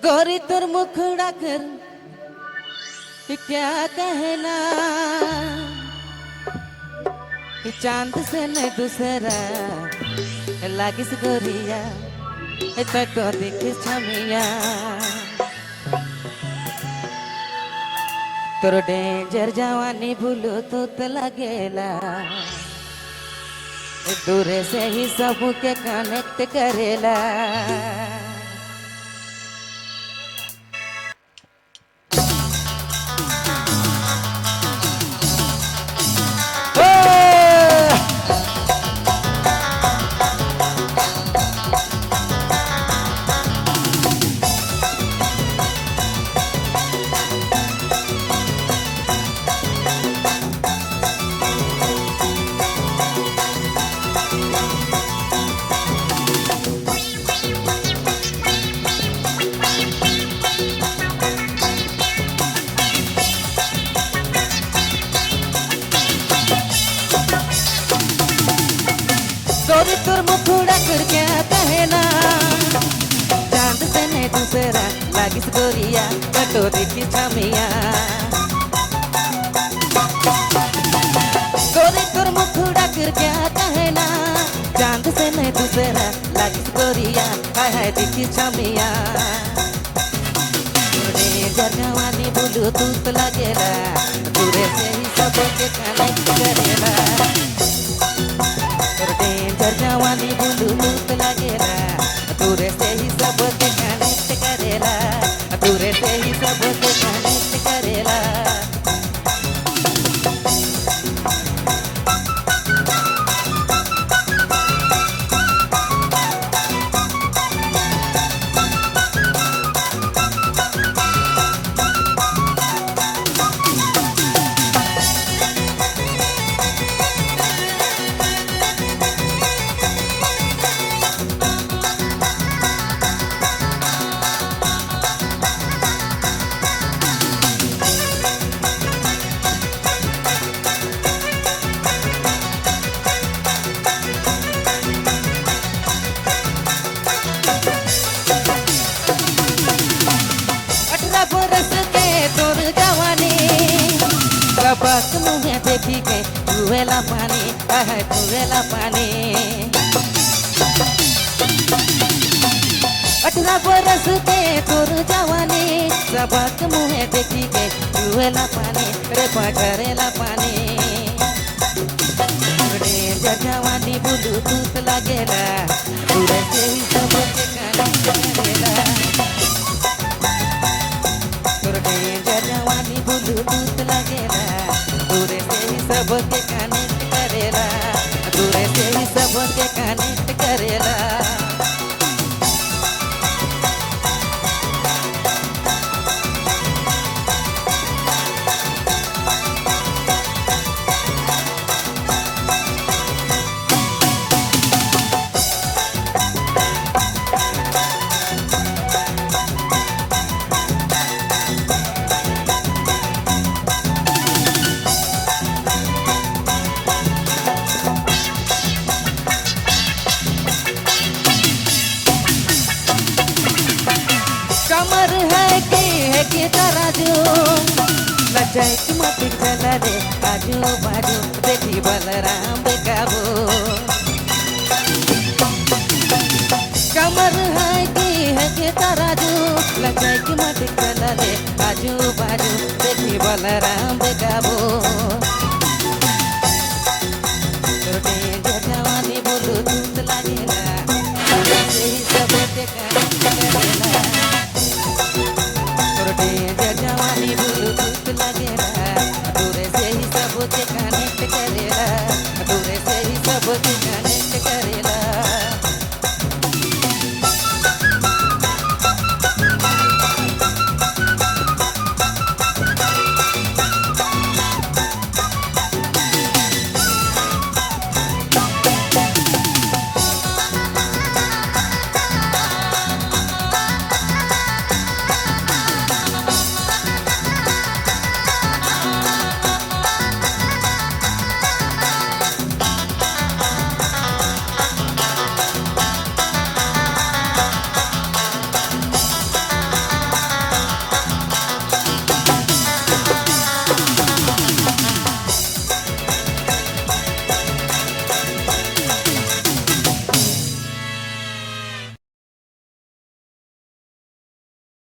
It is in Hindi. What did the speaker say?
गोरी तोर मुखड़ा कर क्या कहना, चांद से न दूसरा लागिस गोरिया तक दिख छमिया। तोर डेंजर जवानी भूलो तो लगेला, दूर से ही सबके कनेक्ट करेला। गोरी तोर मुखड़ा कर क्या कहना, चांद से नहीं दूसरा लागिस गोरिया कटो देखी छमिया। गोरी तोर मुखड़ा कर क्या कहना, चांद से नहीं दूसरा लागिस गोरिया हाय देखी छमिया। जगवानी बोलू तू तो लगेला, दूरे से ही सबके कनेक्ट करेला। जवानी बोलू मुक्त लगेला, दूरे से ही सबके कनेक्ट करेला, दूरे से ही सबके कनेक्ट करेला। बस मुझे देखी के चुवेला पानी है चुवेला पानी। 18 बरस के तोर जवानी, सबक मुझे देखी के चुवेला पानी रे पकड़ेला पानी। जवानी बुलू दूत लगेला, दूरे से ही सबके कनेक्ट करेला। तोर जवानी बुलू दूत लगेला, दूरे से ही सबके कनेक्ट करेला, दूरे से ही सबके कनेक्ट करेला। कमर है कि तराजू, लचक मत चला रे आजू बाजू देखी बलराम बेकाबू।